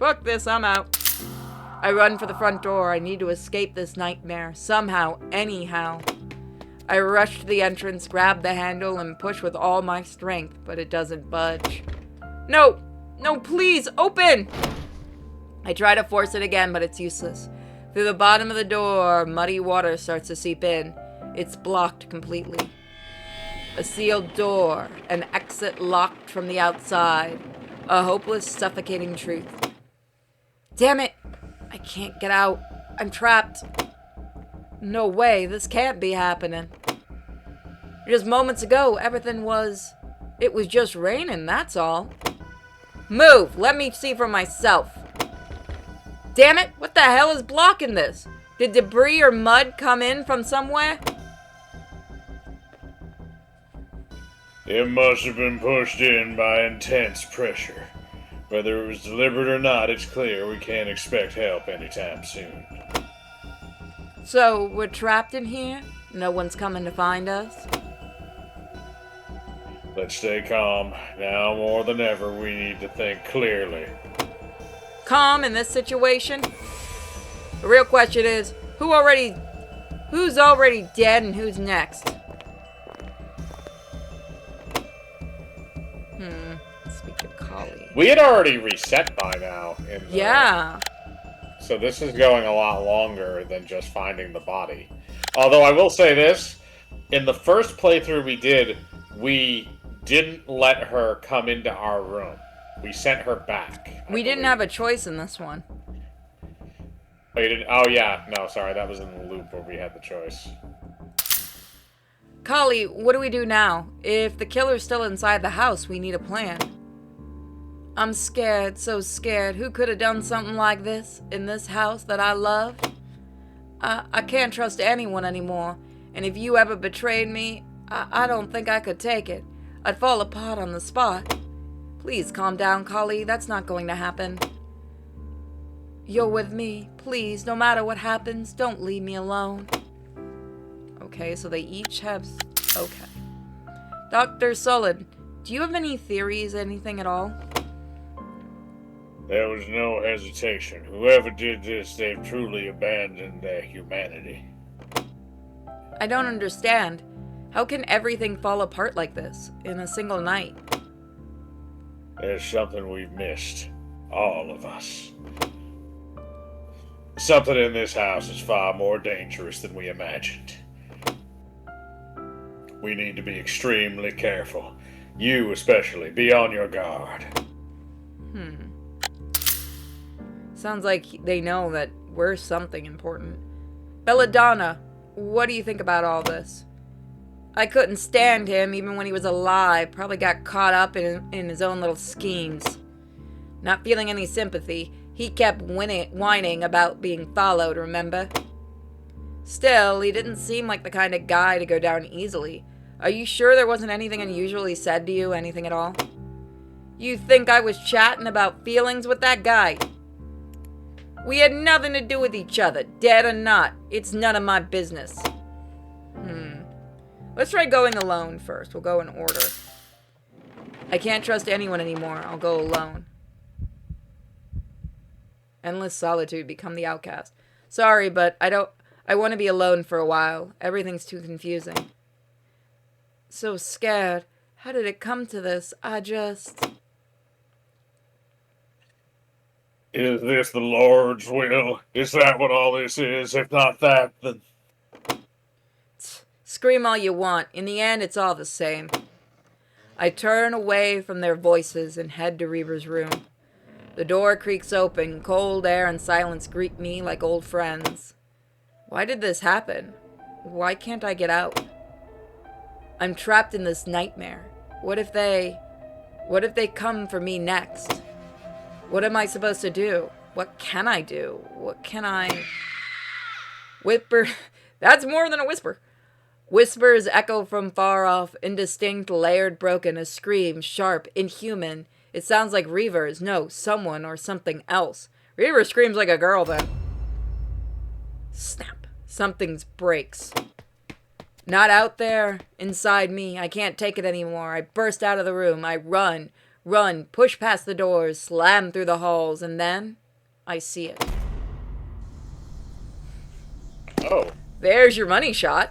Fuck this, I'm out. I run for the front door. I need to escape this nightmare. Somehow, anyhow. I rush to the entrance, grab the handle, and push with all my strength, but it doesn't budge. No! No, please, open! I try to force it again, but it's useless. Through the bottom of the door, muddy water starts to seep in. It's blocked completely. A sealed door, an exit locked from the outside. A hopeless, suffocating truth. Damn it! I can't get out. I'm trapped. No way, this can't be happening. Just moments ago, everything was... It was just raining, that's all. Move! Let me see for myself. Damn it! What the hell is blocking this? Did debris or mud come in from somewhere? It must have been pushed in by intense pressure. Whether it was deliberate or not, it's clear we can't expect help anytime soon. So, we're trapped in here? No one's coming to find us? Let's stay calm. Now more than ever, we need to think clearly. Calm in this situation? The real question is, who's already dead and who's next? Speak to Kali. We had already reset by now. Yeah. So this is going a lot longer than just finding the body. Although I will say this, in the first playthrough we did, we didn't let her come into our room. We sent her back. We didn't have a choice in this one. Oh, you didn't? Oh, yeah. No, sorry. That was in the loop where we had the choice. Kali, what do we do now? If the killer's still inside the house, we need a plan. I'm scared, so scared. Who could have done something like this in this house that I loved? I can't trust anyone anymore. And if you ever betrayed me, I don't think I could take it. I'd fall apart on the spot. Please calm down, Kali. That's not going to happen. You're with me. Please, no matter what happens, don't leave me alone. Okay, so they each have... Okay. Dr. Solid, do you have any theories, anything at all? There was no hesitation. Whoever did this, they've truly abandoned their humanity. I don't understand. How can everything fall apart like this in a single night? There's something we've missed. All of us. Something in this house is far more dangerous than we imagined. We need to be extremely careful. You especially. Be on your guard. Sounds like they know that we're something important. Belladonna, what do you think about all this? I couldn't stand him even when he was alive. Probably got caught up in his own little schemes. Not feeling any sympathy, he kept whining about being followed, remember? Still, he didn't seem like the kind of guy to go down easily. Are you sure there wasn't anything unusual he said to you, anything at all? You think I was chatting about feelings with that guy? We had nothing to do with each other, dead or not. It's none of my business. Let's try going alone first. We'll go in order. I can't trust anyone anymore. I'll go alone. Endless solitude. Become the outcast. Sorry, but I want to be alone for a while. Everything's too confusing. So scared. How did it come to this? Is this the Lord's will? Is that what all this is? If not that, then... Scream all you want. In the end, it's all the same. I turn away from their voices and head to Reaver's room. The door creaks open. Cold air and silence greet me like old friends. Why did this happen? Why can't I get out? I'm trapped in this nightmare. What if they come for me next? What am I supposed to do? What can I do? What can I... Whisper. That's more than a whisper. Whispers echo from far off, indistinct, layered, broken, a scream, sharp, inhuman. It sounds like Reaver's. No, someone or something else. Reaver screams like a girl then. Snap. Something breaks. Not out there. Inside me. I can't take it anymore. I burst out of the room. I run. run, push past the doors, slam through the halls, and then I see it. Oh. There's your money shot.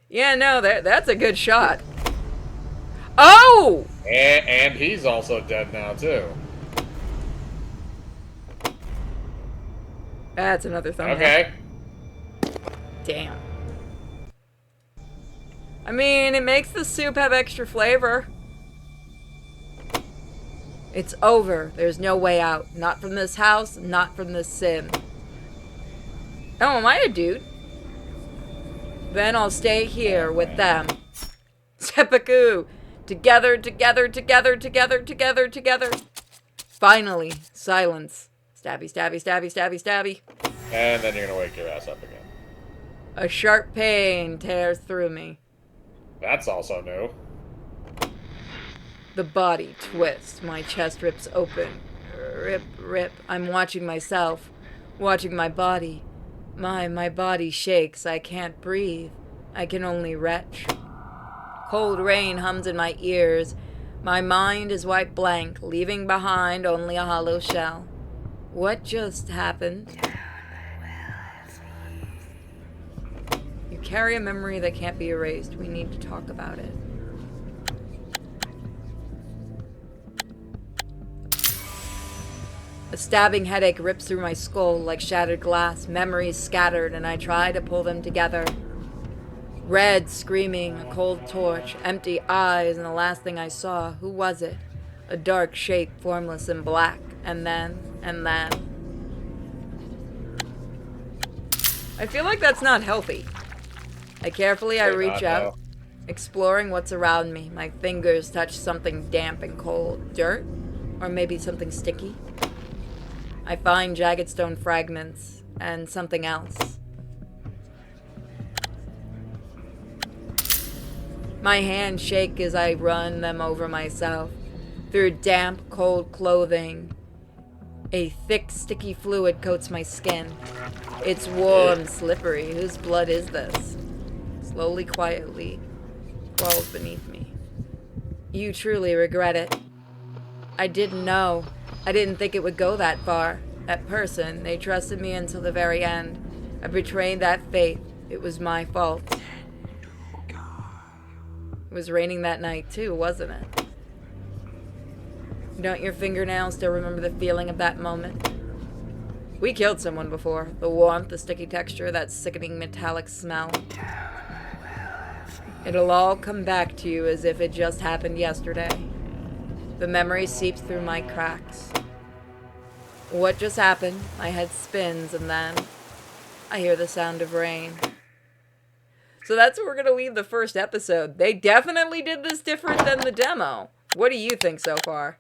Yeah, no, that's a good shot. Oh! And he's also dead now, too. That's another thumbnail. Okay. Damn. I mean, it makes the soup have extra flavor. It's over. There's no way out. Not from this house, not from this sim. Oh, am I a dude? Then I'll stay here with them. Seppuku! Together, together, together, together, together, together. Finally, silence. Stabby, stabby, stabby, stabby, stabby. And then you're gonna wake your ass up again. A sharp pain tears through me. That's also new. The body twists. My chest rips open. Rip, rip. I'm watching myself. Watching my body. My body shakes. I can't breathe. I can only retch. Cold rain hums in my ears. My mind is white blank, leaving behind only a hollow shell. What just happened? You carry a memory that can't be erased. We need to talk about it. A stabbing headache rips through my skull like shattered glass, memories scattered, and I try to pull them together. Red, screaming, a cold torch, empty eyes, and the last thing I saw, who was it? A dark shape, formless and black, and then. I feel like that's not healthy. I reach out, exploring what's around me. My fingers touch something damp and cold. Dirt? Or maybe something sticky? I find jagged stone fragments and something else. My hands shake as I run them over myself. Through damp, cold clothing, a thick, sticky fluid coats my skin. It's warm, slippery. Whose blood is this? Slowly, quietly, crawls beneath me. You truly regret it. I didn't know. I didn't think it would go that far. That person, they trusted me until the very end. I betrayed that faith. It was my fault. It was raining that night too, wasn't it? Don't your fingernails still remember the feeling of that moment? We killed someone before. The warmth, the sticky texture, that sickening metallic smell. It'll all come back to you as if it just happened yesterday. The memory seeps through my cracks. What just happened? My head spins, and then I hear the sound of rain. So that's where we're going to leave the first episode. They definitely did this different than the demo. What do you think so far?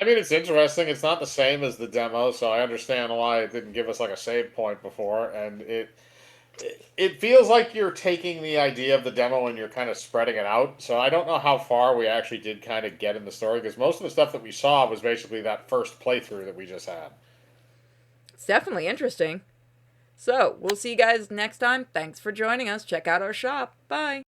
I mean, it's interesting. It's not the same as the demo, so I understand why it didn't give us like a save point before. And it feels like you're taking the idea of the demo and you're kind of spreading it out. So I don't know how far we actually did kind of get in the story, because most of the stuff that we saw was basically that first playthrough that we just had. It's definitely interesting. So, we'll see you guys next time. Thanks for joining us. Check out our shop. Bye.